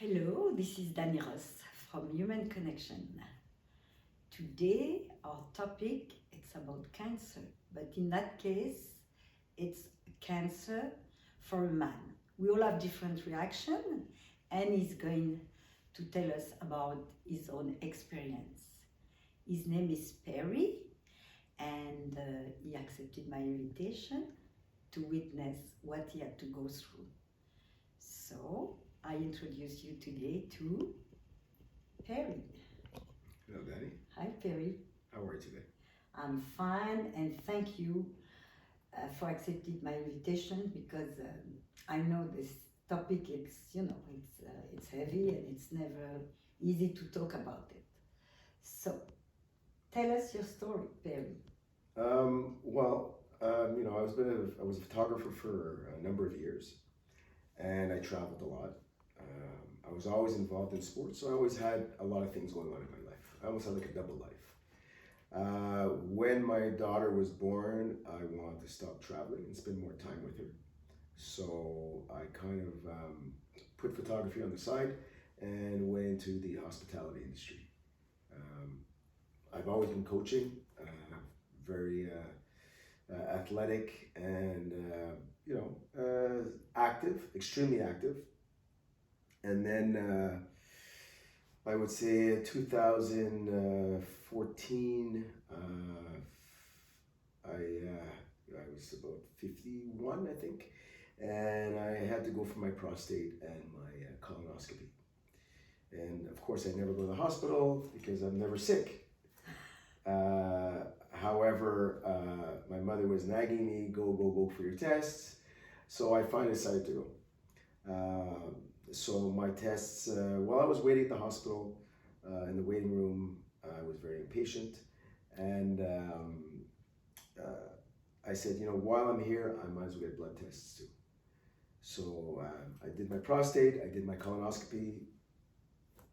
Hello, this is Dani Ross from Human Connection. Today our topic it's about cancer, but in that case it's cancer for a man. We all have different reaction and he's going to tell us about his own experience. His name is Perry and he accepted my invitation to witness what he had to go through. So I introduce you today to Perry. Hello, Danny. Hi, Perry. How are you today? I'm fine, and thank you for accepting my invitation because I know this topic. It's heavy and it's never easy to talk about it. So, tell us your story, Perry. I was a photographer for a number of years, and I traveled a lot. I was always involved in sports, so I always had a lot of things going on in my life. I almost had like a double life. When my daughter was born, I wanted to stop traveling and spend more time with her. So I kind of put photography on the side and went into the hospitality industry. I've always been coaching, very athletic and active, extremely active. And then I would say 2014, I was about 51, I think, and I had to go for my prostate and my colonoscopy. And of course, I never go to the hospital because I'm never sick. However, my mother was nagging me, go for your tests. So I finally decided to go. So my tests, while I was waiting at the hospital, in the waiting room, I was very impatient. And I said, while I'm here, I might as well get blood tests too. So I did my prostate, I did my colonoscopy.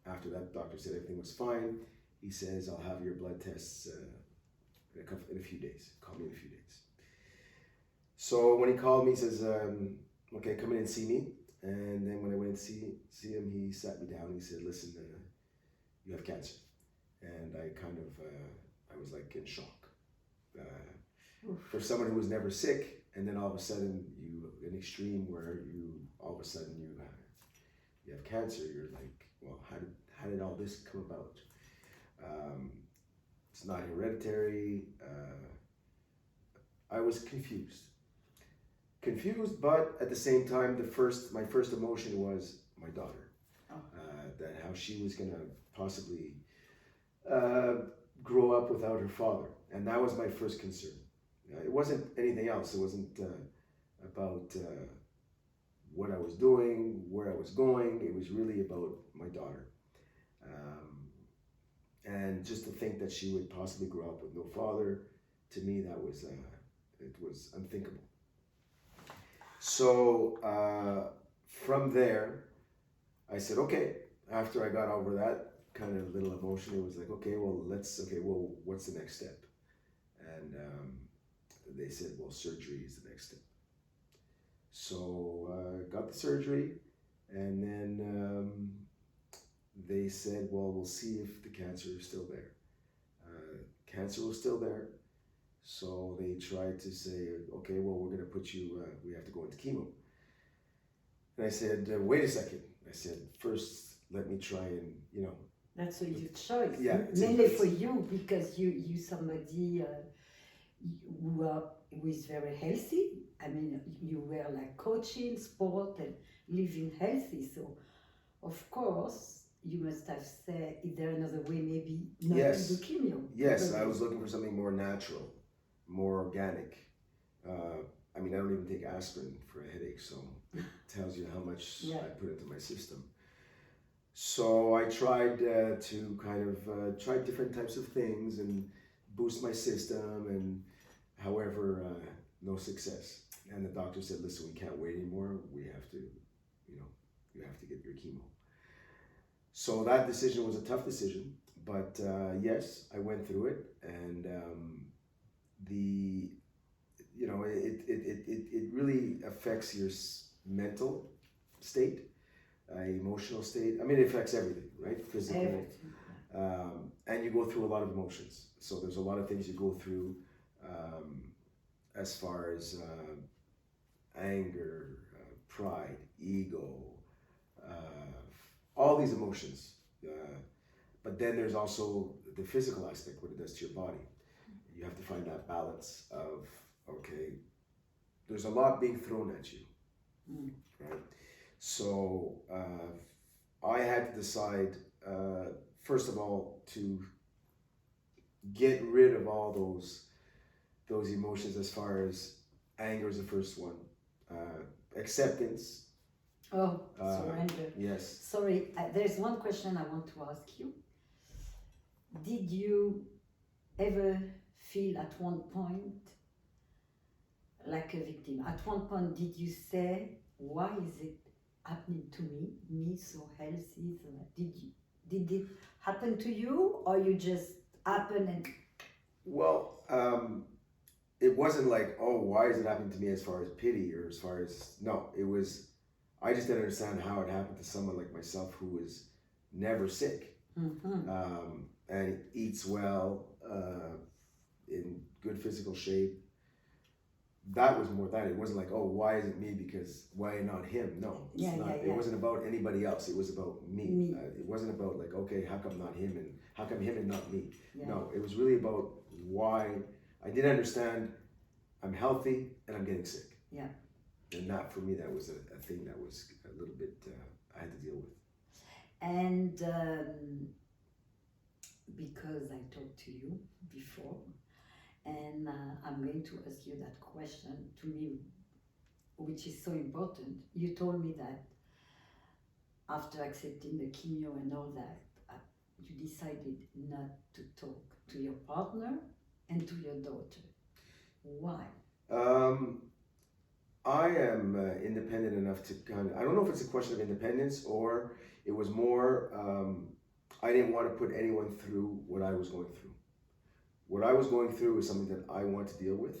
After that, the doctor said everything was fine. He says, I'll have your blood tests in a few days. Call me in a few days. So when he called me, he says, okay, come in and see me. And then when I went to see him, he sat me down. He said, listen, you have cancer. And I I was like in shock. For someone who was never sick, and then all of a sudden an extreme where all of a sudden you have cancer, you're like, well, how did all this come about? It's not hereditary. I was confused, but at the same time, my first emotion was my daughter. That how she was gonna possibly grow up without her father, and that was my first concern. It wasn't anything else. It wasn't about what I was doing, where I was going. It was really about my daughter. And just to think that she would possibly grow up with no father, to me, that was it was unthinkable. So from there, I said, okay. After I got over that kind of little emotion, it was like, okay, what's the next step? And they said, well, surgery is the next step. So got the surgery, and then they said, well, we'll see if the cancer is still there. Cancer was still there. So they tried to say, okay, well, we're going to put you, we have to go into chemo. And I said, wait a second. I said, first, let me try and, That's a huge choice. Yeah, Mainly for you because you somebody who is very healthy. I mean, you were like coaching, sport, and living healthy. So, of course, you must have said, is there another way maybe not to do chemo? Yes, I was looking for something more natural, more organic. I don't even take aspirin for a headache, so it tells you how much I put into my system. So I tried to kind of try different types of things and boost my system, and however, no success. And the doctor said, listen, we can't wait anymore. We have to, you have to get your chemo. So that decision was a tough decision, but yes, I went through it, and it really affects your mental state. emotional state. I mean, it affects everything, right? Physical. Everything. And you go through a lot of emotions. So there's a lot of things you go through as far as anger, pride, ego, all these emotions. But then there's also the physical aspect, what it does to your body. You have to find that balance of, okay, there's a lot being thrown at you, right? So I had to decide, first of all, to get rid of all those emotions. As far as anger is the first one, acceptance. Surrender. Yes. Sorry, there's one question I want to ask you. Did you ever feel at one point like a victim? At one point, did you say, why is it happening to me? Me so healthy? Did it happen to you, or you just happen and... Well, it wasn't like, oh, why is it happening to me, as far as pity or as far as, no, it was, I just didn't understand how it happened to someone like myself who is never sick, and eats well, in good physical shape. That was more that. It wasn't like, oh, why is it me? Because why not him? No, it's not. It wasn't about anybody else. It was about me. It wasn't about like, okay, how come not him, and how come him and not me? Yeah. No, it was really about why. I didn't understand. I'm healthy and I'm getting sick. Yeah. And that, for me, that was a thing that was a little bit I had to deal with. And because I talked to you before, and I'm going to ask you that question, to me, which is so important. You told me that after accepting the chemo and all that, you decided not to talk to your partner and to your daughter. Why? I am independent enough to kind of, I don't know if it's a question of independence, or it was more, I didn't want to put anyone through what I was going through. What I was going through is something that I want to deal with.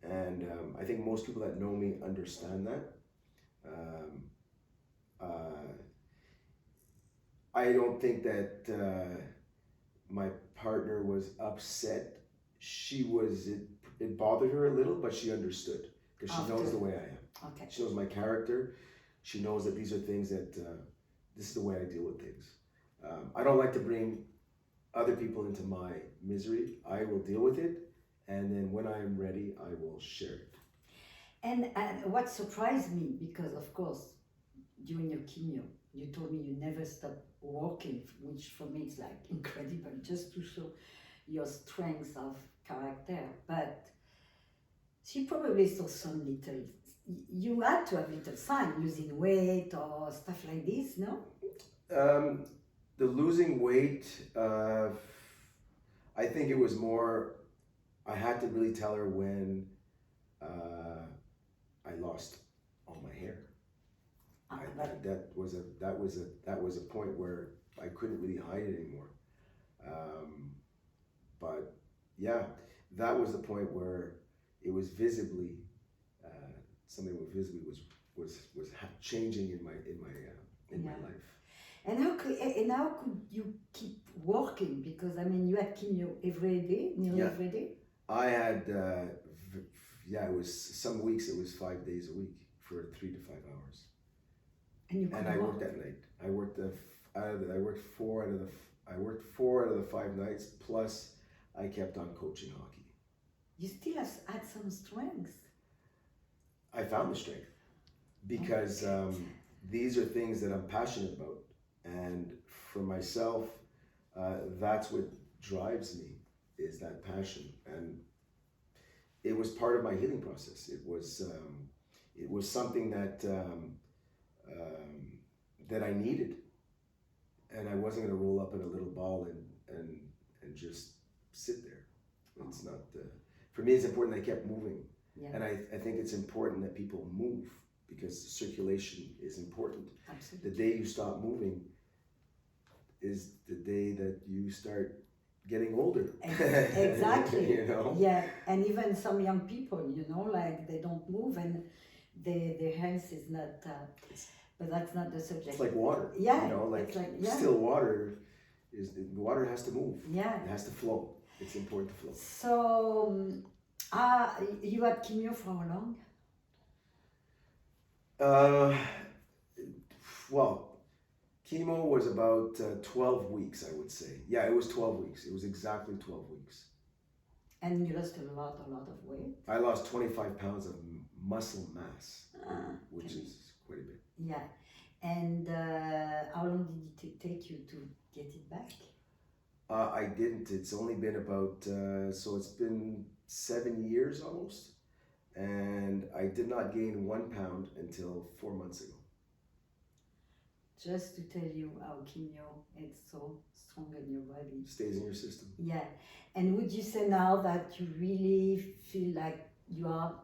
And I think most people that know me understand that. I don't think that my partner was upset. It bothered her a little, but she understood, because she knows the way I am. Okay. She knows my character. She knows that these are things that, this is the way I deal with things. I don't like to bring other people into my misery. I will deal with it, and then when I am ready, I will share it. And what surprised me, because of course, during your chemo, you told me you never stopped working, which for me is like incredible, just to show your strength of character. But she probably saw some little, you had to have little sign, losing weight or stuff like this, no? The losing weight, I think it was more, I had to really tell her when I lost all my hair. That was a point where I couldn't really hide it anymore. But yeah, that was the point where it was visibly something that visibly was changing in my life. And how could you keep working? Because I mean, you had chemo every day, nearly every day. I had it was some weeks. It was 5 days a week for 3 to 5 hours. And I worked at night. I worked 4 out of the 5 nights. Plus, I kept on coaching hockey. You still had some strength. I found the strength because these are things that I'm passionate about, and for myself, that's what drives me, is that passion. And it was part of my healing process. It was something that that I needed, and I wasn't going to roll up in a little ball and just sit there. It's not. For me, it's important that I kept moving. Yeah. And I think it's important that people move, because circulation is important. Absolutely. The day you stop moving is the day that you start getting older. Exactly. You know? Yeah, and even some young people, like they don't move and their health is not. But that's not the subject. It's like water. Yeah. You know, like, it's like, yeah. still water the water has to move. Yeah. It has to flow. It's important to flow. So, you had chemo for how long? Well, chemo was about 12 weeks, I would say. Yeah, it was 12 weeks. It was exactly 12 weeks. And you lost a lot of weight. I lost 25 pounds of muscle mass, which is quite a bit. Yeah. And how long did it take you to get it back? I didn't. It's only been about, so it's been 7 years almost. And I did not gain 1 pound until 4 months ago. Just to tell you how chemo is so strong in your body. Stays in your system. Yeah. And would you say now that you really feel like you are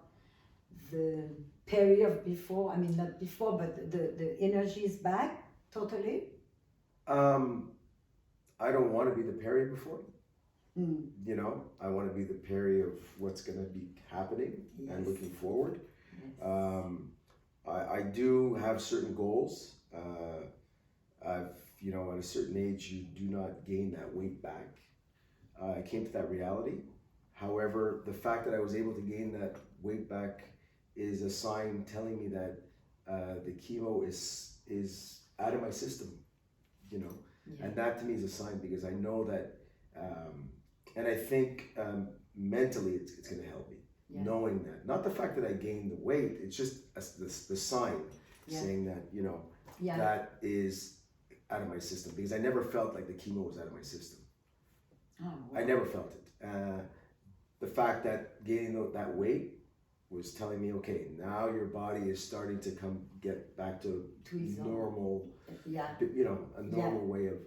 the Perry of before? I mean, not before, but the energy is back totally? I don't want to be the Perry before. Mm. You know, I want to be the Perry of what's going to be happening and looking forward. Yes. I do have certain goals. You know, at a certain age, you do not gain that weight back. I came to that reality. However, the fact that I was able to gain that weight back is a sign telling me that the chemo is out of my system, you know. Yeah. And that to me is a sign, because I know that, and I think mentally it's going to help me, knowing that. Not the fact that I gained the weight, it's just the sign saying that, you know, that is out of my system, because I never felt like the chemo was out of my system. Oh, wow. I never felt it. The fact that gaining that weight was telling me, okay, now your body is starting to get back to normal, you know, a normal way of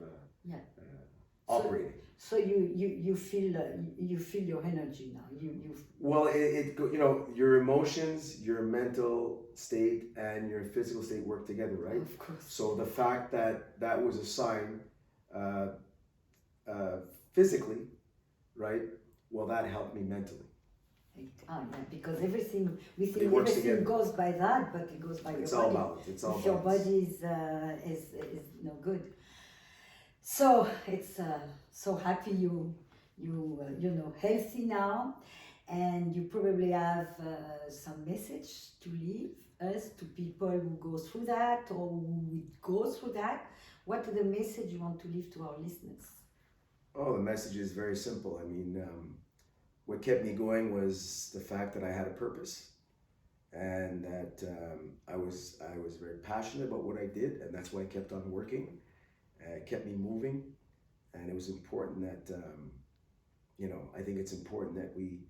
operating. So you feel your energy now. Well, you know, your emotions, your mental state, and your physical state work together, right? Of course. So the fact that that was a sign, physically, right? Well, that helped me mentally. Yeah, because everything we think works everything together. goes by that, but it goes by It's your all body. balanced. It's all if your balanced. body is no good. So it's so happy you know healthy now, and you probably have some message to leave us to people who go through that or who would go through that. What is the message you want to leave to our listeners? Oh, the message is very simple. I mean, what kept me going was the fact that I had a purpose, and that I was very passionate about what I did, and that's why I kept on working. It kept me moving, and it was important that you know, I think it's important that we,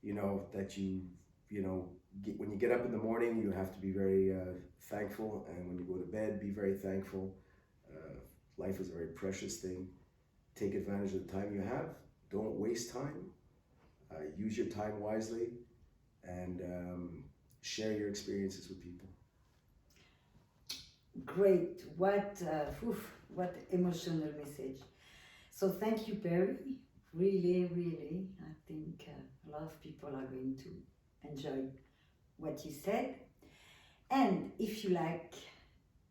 you know, that you know, when you get up in the morning, you have to be very thankful, and when you go to bed, be very thankful. Life is a very precious thing. Take advantage of the time you have. Don't waste time. Use your time wisely, and share your experiences with people. Great. What emotional message. So thank you, Perry. Really, really, I think a lot of people are going to enjoy what you said. And if you like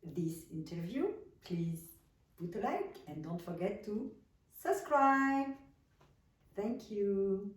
this interview, please put a like, and don't forget to subscribe. Thank you.